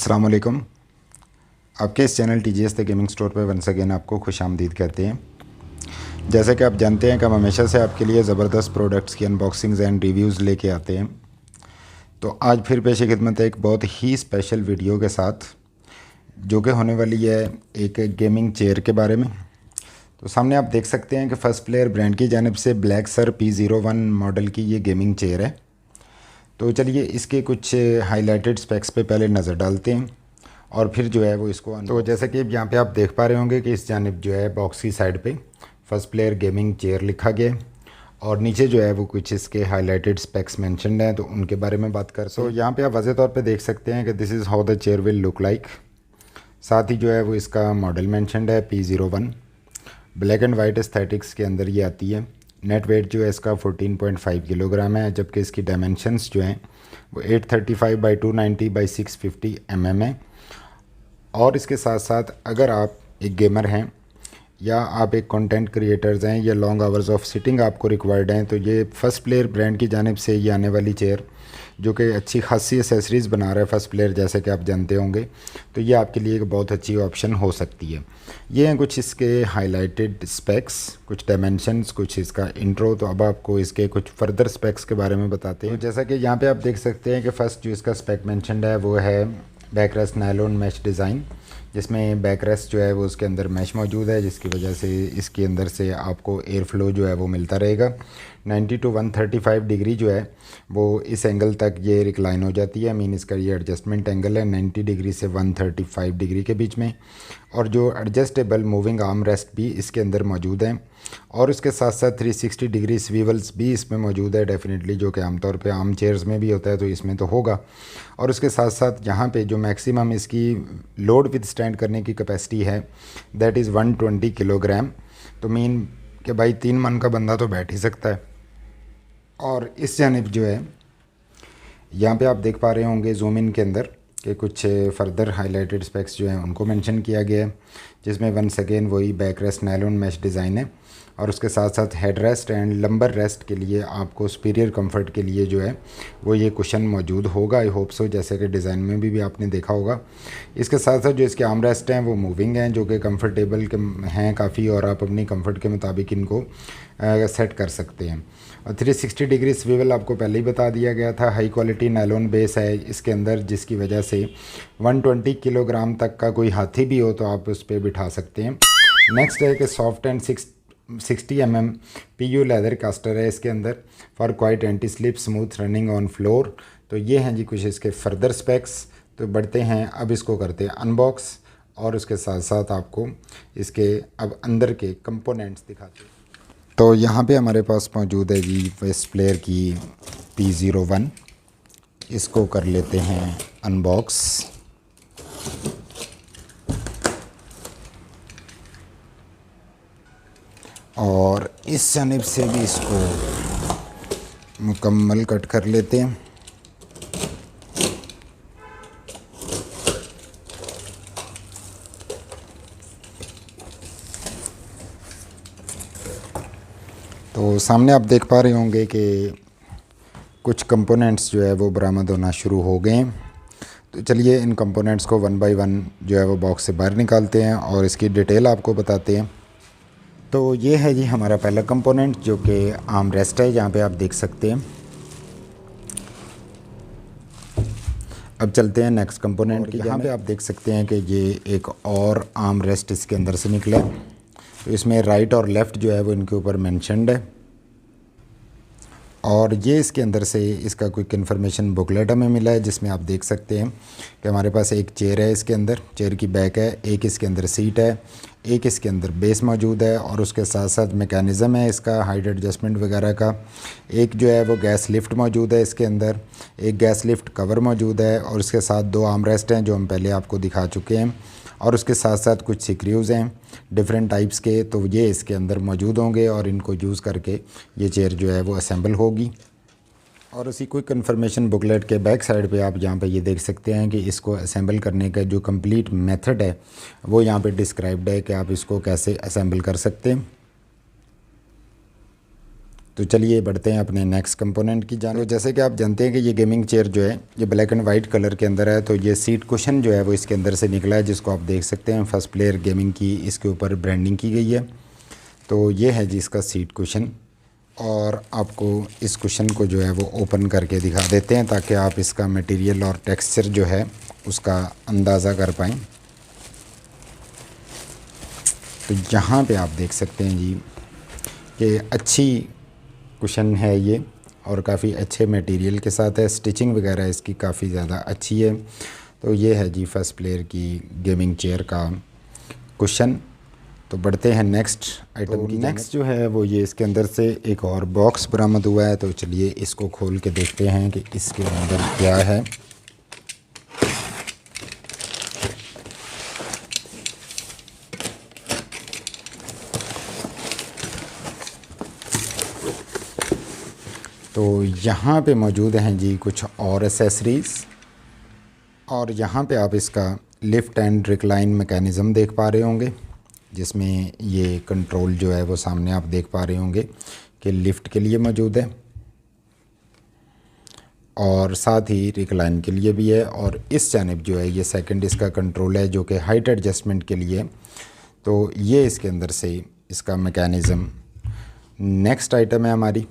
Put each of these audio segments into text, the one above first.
अस्सलाम वालेकुम। आपके इस channel TGS the gaming store पर वंस अगेन आपको खुशामदीद कहते हैं। जैसा कि आप जानते हैं कि हम हमेशा से आपके लिए ज़बरदस्त प्रोडक्ट्स की अनबॉक्सिंग्स एंड रिव्यूज़ लेके आते हैं। तो आज फिर पेश खिदमत है एक बहुत ही स्पेशल वीडियो के साथ, जो कि होने वाली है एक गेमिंग चेयर के बारे में। तो सामने आप देख सकते हैं कि फ़र्स्ट प्लेयर ब्रांड की जानिब से ब्लैकसर P01 मॉडल की ये गेमिंग चेयर है। तो चलिए इसके कुछ हाईलाइटेड स्पेक्स पे पहले नज़र डालते हैं और फिर जो है वो इसको तो जैसा कि यहाँ पे आप देख पा रहे होंगे कि इस जानिब जो है बॉक्स की साइड पे फर्स्ट प्लेयर गेमिंग चेयर लिखा गया है और नीचे जो है वो कुछ इसके हाईलाइटेड स्पेक्स मेंशन्ड हैं, तो उनके बारे में बात कर। तो यहाँ पे आप वाज़े तौर पे देख सकते हैं कि this is how the chair will look like. साथ ही जो है वो इसका मॉडल मेंशन्ड है P01। Black and white aesthetics के अंदर ये आती है। नेट वेट जो है इसका 14.5 किलोग्राम है, जबकि इसकी डायमेंशंस जो हैं वो 835 बाई 290 बाई 650 mm है। और इसके साथ साथ अगर आप एक गेमर हैं या आप एक कंटेंट क्रिएटर्स हैं या लॉन्ग आवर्स ऑफ सिटिंग आपको रिक्वायर्ड हैं, तो ये फर्स्ट प्लेयर ब्रांड की जानिब से ये आने वाली चेयर जो कि अच्छी खासी एसेसरीज़ बना रहा है फर्स्ट प्लेयर, जैसे कि आप जानते होंगे, तो ये आपके लिए एक बहुत अच्छी ऑप्शन हो सकती है। ये हैं कुछ इसके हाईलाइटेड स्पेक्स, कुछ डायमेंशंस, कुछ इसका इंट्रो। तो अब आपको इसके कुछ फर्दर स्पेक्स के बारे में बताते हैं। तो जैसा कि यहाँ पे आप देख सकते हैं कि फ़र्स्ट जो इसका स्पेक मेंशन्ड है वो है बैकरेस्ट नायलॉन मैश डिज़ाइन, जिसमें बैकरेस्ट जो है वो उसके अंदर मैश मौजूद है, जिसकी वजह से इसके अंदर से आपको एयर फ्लो जो है वो मिलता रहेगा। 90 to 135 डिग्री जो है वो इस एंगल तक ये रिक्लाइन हो जाती है। मीन इसका ये एडजस्टमेंट एंगल है 90 डिग्री से 135 डिग्री के बीच में। और जो एडजस्टेबल मूविंग आर्म रेस्ट भी इसके अंदर मौजूद है और उसके साथ साथ 360 डिग्री स्वीवल्स भी इसमें मौजूद है डेफिनेटली, जो कि आमतौर पे आर्म चेयर्स में भी होता है, तो इसमें तो होगा। और उसके साथ साथ यहाँ पे जो मैक्सिमम इसकी लोड विद स्टैंड करने की कैपेसिटी है दैट इज़ 120 किलोग्राम। तो मीन कि भाई 3 मन का बंदा तो बैठ ही सकता है। और इस जानिब जो है यहाँ पे आप देख पा रहे होंगे जूम इन के अंदर कि कुछ फर्दर हाईलाइटेड स्पेक्स जो हैं उनको मेंशन किया गया है, जिसमें वंस अगेन वही back rest nylon mesh design है और उसके साथ साथ head rest and lumbar rest के लिए आपको सुपीरियर कंफर्ट के लिए जो है वो ये कुशन मौजूद होगा। आई होप सो, जैसे कि डिज़ाइन में भी आपने देखा होगा। इसके साथ साथ जो इसके आर्म रेस्ट हैं वो मूविंग हैं, जो कि कंफर्टेबल हैं काफ़ी, और आप अपनी कंफर्ट के मुताबिक इनको सेट कर सकते हैं। और 360 डिग्री स्विवल आपको पहले ही बता दिया गया था। हाई क्वालिटी नायलॉन बेस है इसके अंदर, जिसकी वजह से 120 किलोग्राम तक का कोई हाथी भी हो तो आप उस पर बिठा सकते हैं। नेक्स्ट है कि soft and 60 mm PU leather castor है इसके अंदर for quiet anti slip smooth running on floor. तो ये हैं जी कुछ इसके फर्दर स्पेक्स। तो बढ़ते हैं, अब इसको करते हैं अनबॉक्स और उसके साथ साथ आपको इसके अब अंदर के कंपोनेंट्स दिखाते हैं। तो यहाँ पे हमारे पास मौजूद है जी फर्स्ट प्लेयर की P01। इसको कर लेते हैं अनबॉक्स। और इस जानिब से भी इसको मुकम्मल कट कर लेते हैं। तो सामने आप देख पा रहे होंगे कि कुछ कंपोनेंट्स जो है वो बरामद होना शुरू हो गए हैं। तो चलिए इन कंपोनेंट्स को वन बाय वन जो है वो बॉक्स से बाहर निकालते हैं और इसकी डिटेल आपको बताते हैं। तो ये है जी हमारा पहला कंपोनेंट, जो कि आर्म रेस्ट है, जहाँ पे आप देख सकते हैं। अब चलते हैं नेक्स्ट कंपोनेंट की। यहाँ पे आप देख सकते हैं कि ये एक और आर्म रेस्ट इसके अंदर से निकला है। तो इसमें राइट और लेफ़्ट जो है वो इनके ऊपर मेंशन्ड है और ये इसके अंदर से इसका क्विक इन्फॉर्मेशन बुकलेट हमें मिला है, जिसमें आप देख सकते हैं कि हमारे पास एक चेयर है इसके अंदर, चेयर की बैक है, एक इसके अंदर सीट है, एक इसके अंदर बेस मौजूद है और उसके साथ साथ मैकेनिज़्म है इसका हाइट एडजस्टमेंट वगैरह का। एक जो है वो गैस लिफ्ट मौजूद है इसके अंदर, एक गैस लिफ्ट कवर मौजूद है और उसके साथ 2 आर्म रेस्ट हैं जो हम पहले आपको दिखा चुके हैं और उसके साथ साथ कुछ सिक्रीव्स हैं डिफरेंट टाइप्स के, तो ये इसके अंदर मौजूद होंगे और इनको यूज़ करके ये चेयर जो है वो असेंबल होगी। और उसी क्विक इन्फॉर्मेशन बुकलेट के बैक साइड पे आप यहाँ पे ये देख सकते हैं कि इसको असेंबल करने का जो कंप्लीट मेथड है वो यहाँ पे डिस्क्राइब्ड है कि आप इसको कैसे असेंबल कर सकते हैं। तो चलिए बढ़ते हैं अपने नेक्स्ट कंपोनेंट की जान। तो जैसे कि आप जानते हैं कि ये गेमिंग चेयर जो है ये ब्लैक एंड वाइट कलर के अंदर है। तो ये सीट कुशन जो है वो इसके अंदर से निकला है, जिसको आप देख सकते हैं फर्स्ट प्लेयर गेमिंग की इसके ऊपर ब्रांडिंग की गई है। तो ये है जी इसका सीट कुशन, और आपको इस कुशन को जो है वो ओपन करके दिखा देते हैं ताकि आप इसका मटेरियल और टेक्सचर जो है उसका अंदाज़ा कर पाएँ। तो यहाँ पे आप देख सकते हैं जी कि अच्छी कुशन है ये, और काफ़ी अच्छे मटेरियल के साथ है। स्टिचिंग वगैरह इसकी काफ़ी ज़्यादा अच्छी है। तो ये है जी फर्स्ट प्लेयर की गेमिंग चेयर का कुशन। तो बढ़ते हैं नेक्स्ट आइटम की। नेक्स्ट जो है वो ये इसके अंदर से एक और बॉक्स बरामद हुआ है। तो चलिए इसको खोल के देखते हैं कि इसके अंदर क्या है। तो यहाँ पे मौजूद हैं जी कुछ और एसेसरीज़, और यहाँ पे आप इसका लिफ्ट एंड रिक्लाइन मैकेनिज़्म देख पा रहे होंगे, जिसमें ये कंट्रोल जो है वो सामने आप देख पा रहे होंगे कि लिफ्ट के लिए मौजूद है और साथ ही रिक्लाइन के लिए भी है। और इस जानिब जो है ये सेकंड इसका कंट्रोल है जो कि हाइट एडजस्टमेंट के लिए। तो ये इसके अंदर से इसका मैकेनिज़्म। नेक्स्ट आइटम है हमारी,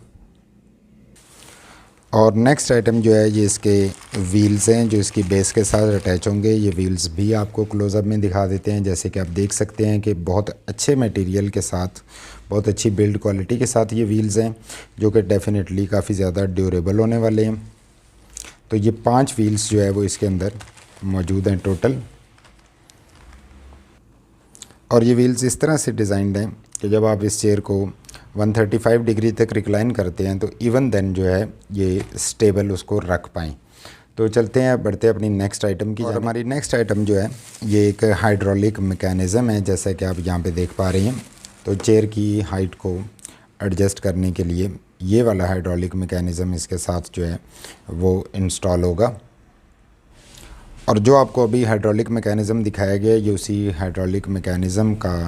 और नेक्स्ट आइटम जो है ये इसके व्हील्स हैं जो इसकी बेस के साथ अटैच होंगे। ये व्हील्स भी आपको क्लोज़अप में दिखा देते हैं। जैसे कि आप देख सकते हैं कि बहुत अच्छे मटेरियल के साथ, बहुत अच्छी बिल्ड क्वालिटी के साथ ये व्हील्स हैं जो कि डेफिनेटली काफ़ी ज़्यादा ड्यूरेबल होने वाले हैं। तो ये 5 व्हील्स जो है वो इसके अंदर मौजूद हैं टोटल, और ये व्हील्स इस तरह से डिज़ाइंड हैं कि जब आप इस चेयर को 135 डिग्री तक रिक्लाइन करते हैं तो इवन देन जो है ये स्टेबल उसको रख पाएँ। तो चलते हैं, बढ़ते हैं अपनी नेक्स्ट आइटम की। और हमारी नेक्स्ट आइटम जो है ये एक हाइड्रोलिक मैकेनिज़्म है, जैसा कि आप यहाँ पे देख पा रहे हैं। तो चेयर की हाइट को एडजस्ट करने के लिए ये वाला हाइड्रोलिक मैकेनिज़्म इसके साथ जो है वो इंस्टॉल होगा। और जो आपको अभी हाइड्रोलिक मैकेनिज़्म दिखाया गया है ये उसी हाइड्रोलिक मैकेनिज़्म का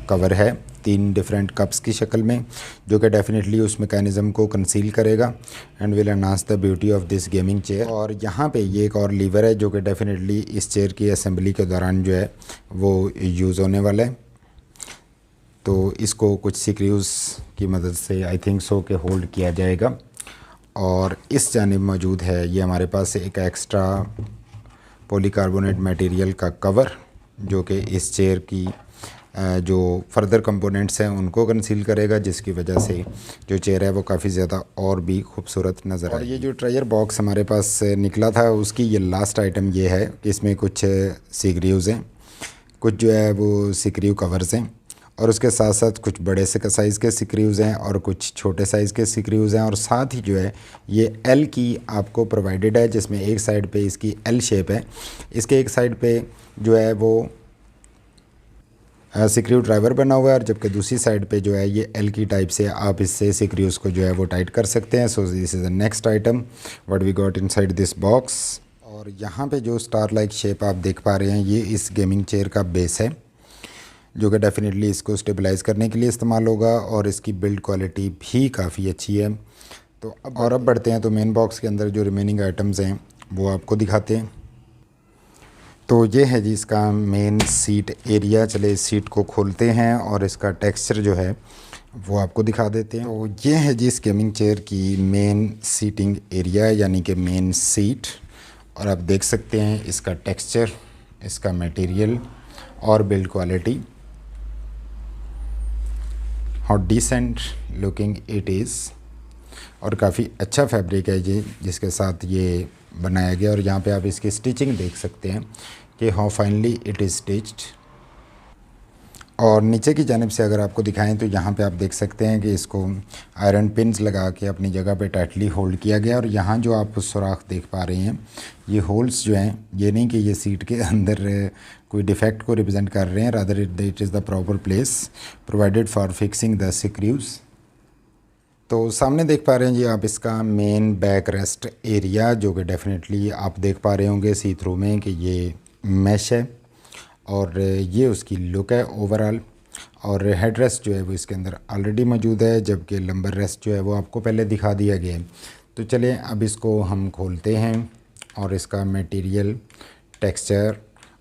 कवर है 3 डिफरेंट कप्स की शक्ल में, जो कि डेफिनेटली उस मैकेनिज़्म को कंसील करेगा and will enhance the beauty of this gaming chair. और यहाँ पे ये एक और लीवर है जो कि डेफिनेटली इस चेयर की असेंबली के दौरान जो है वो यूज़ होने वाला है। तो इसको कुछ स्क्रूज़ की मदद से आई थिंक सो के होल्ड किया जाएगा। और इस जानिब मौजूद है ये हमारे पास एक एक्स्ट्रा पॉलीकार्बोनेट मटेरियल का कवर, जो कि इस चेयर की जो फर्दर कंपोनेंट्स हैं उनको कंसील करेगा, जिसकी वजह से जो चेयर है वो काफ़ी ज़्यादा और भी खूबसूरत नज़र आए। और ये जो ट्रायर बॉक्स हमारे पास निकला था उसकी ये लास्ट आइटम ये है कि इसमें कुछ स्क्रूज़ हैं, कुछ जो है वो स्क्रू कवर्स हैं, और उसके साथ साथ कुछ बड़े से साइज़ के स्क्रूज़ हैं और कुछ छोटे साइज़ के स्क्रूज़ हैं। और साथ ही जो है ये एल की आपको प्रोवाइडेड है, जिसमें एक साइड पे इसकी एल शेप है, इसके एक साइड पे जो है वो स्क्रू ड्राइवर बना हुआ है, और जबकि दूसरी साइड पे जो है ये एल की टाइप से आप इससे स्क्रूज़ को जो है वो टाइट कर सकते हैं। So this is the next item what we got inside this box. और यहाँ पे जो स्टार लाइक शेप आप देख पा रहे हैं ये इस गेमिंग चेयर का बेस है, जो कि डेफिनेटली इसको स्टेबलाइज़ करने के लिए इस्तेमाल होगा, और इसकी बिल्ड क्वालिटी भी काफ़ी अच्छी है। तो अब बढ़ते हैं, तो मेन बॉक्स के अंदर जो रिमेनिंग आइटम्स हैं वो आपको दिखाते हैं। तो ये है जी इसका मेन सीट एरिया। चले इस सीट को खोलते हैं और इसका टेक्सचर जो है वो आपको दिखा देते हैं। तो ये है जी इस गेमिंग चेयर की मेन सीटिंग एरिया, यानी कि मेन सीट। और आप देख सकते हैं इसका टेक्सचर, इसका मटेरियल और build quality, how decent looking it is. और काफ़ी अच्छा फैब्रिक है ये जिसके साथ ये बनाया गया। और यहाँ पे आप इसकी स्टिचिंग देख सकते हैं कि how finally it is stitched. और नीचे की जानिब से अगर आपको दिखाएं तो यहाँ पे आप देख सकते हैं कि इसको आयरन पिन्स लगा के अपनी जगह पे टाइटली होल्ड किया गया। और यहाँ जो आप सुराख देख पा रहे हैं ये होल्स जो हैं ये नहीं कि ये सीट के अंदर कोई डिफेक्ट को रिप्रेजेंट कर रहे हैं, rather it is the proper place provided for fixing the screws. तो सामने देख पा रहे हैं जी आप इसका मेन बैक रेस्ट एरिया, जो कि डेफिनेटली आप देख पा रहे होंगे सी थ्रू में कि ये मैश है, और ये उसकी लुक है ओवरऑल। और हेड रेस्ट जो है वो इसके अंदर ऑलरेडी मौजूद है, जबकि लंबर रेस्ट जो है वो आपको पहले दिखा दिया गया है। तो चलिए अब इसको हम खोलते हैं और इसका मटेरियल, टेक्सचर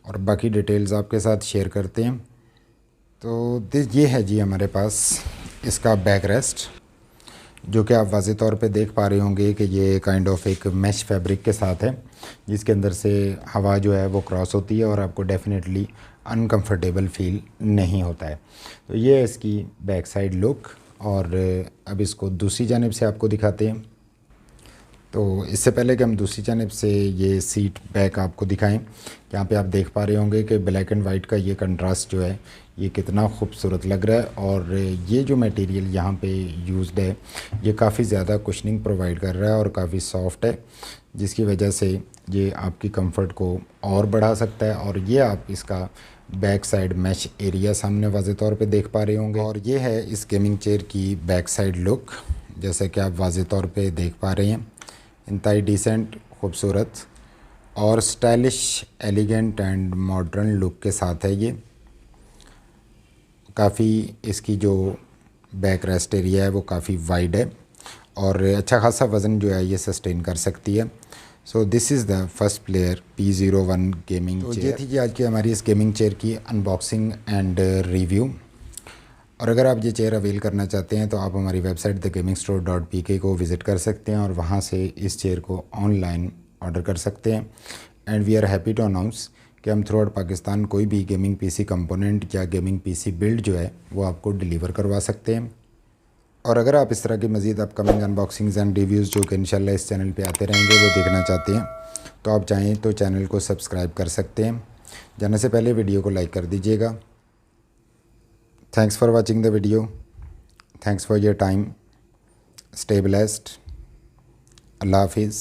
और बाकी डिटेल्स आपके साथ शेयर करते हैं। तो ये है जी हमारे पास इसका बैक रेस्ट, जो कि आप वाज़े तौर पे देख पा रहे होंगे कि ये काइंड ऑफ एक मैश फैब्रिक के साथ है, जिसके अंदर से हवा जो है वो क्रॉस होती है और आपको डेफिनेटली अनकंफर्टेबल फील नहीं होता है। तो ये है इसकी बैक साइड लुक। और अब इसको दूसरी जानिब से आपको दिखाते हैं। तो इससे पहले कि हम दूसरी जानिब से ये सीट बैक आपको दिखाएं, यहाँ पे आप देख पा रहे होंगे कि ब्लैक एंड वाइट का ये कंट्रास्ट जो है ये कितना खूबसूरत लग रहा है। और ये जो मटेरियल यहाँ पे यूज्ड है ये काफ़ी ज़्यादा कुशनिंग प्रोवाइड कर रहा है और काफ़ी सॉफ्ट है, जिसकी वजह से ये आपकी कंफर्ट को और बढ़ा सकता है। और ये आप इसका बैक साइड मैश एरिया सामने वाज़े तौर पे देख पा रहे होंगे। और ये है इस गेमिंग चेयर की बैक साइड लुक, जैसे कि आप वाज़े तौर पे देख पा रहे हैं। इंतहाई डिसेंट, खूबसूरत और stylish, elegant and modern look के साथ है ये। काफ़ी इसकी जो बैक रेस्ट एरिया है वो काफ़ी वाइड है और अच्छा खासा वज़न जो है ये सस्टेन कर सकती है। सो this is the first player P01 gaming chair. ये थी जी आज की हमारी इस गेमिंग चेयर की अनबॉक्सिंग एंड रिव्यू। और अगर आप ये चेयर अवेल करना चाहते हैं तो आप हमारी वेबसाइट thegamingstore.pk को विज़िट कर सकते हैं और वहाँ से इस चेयर को ऑनलाइन ऑर्डर कर सकते हैं। And we are happy to announce कि हम थ्रू आउट पाकिस्तान कोई भी गेमिंग पीसी कंपोनेंट या गेमिंग पीसी बिल्ड जो है वो आपको डिलीवर करवा सकते हैं। और अगर आप इस तरह की मज़ीद अपकमिंग अनबॉक्सिंग्स एंड रिव्यूज़ जो कि इंशाल्लाह इस चैनल पे आते रहेंगे वो देखना चाहते हैं तो आप चाहें तो चैनल को सब्सक्राइब कर सकते हैं। जाने से पहले वीडियो को लाइक कर दीजिएगा। Thanks for watching the video, thanks for your time, stay blessed, अल्लाह हाफिज़।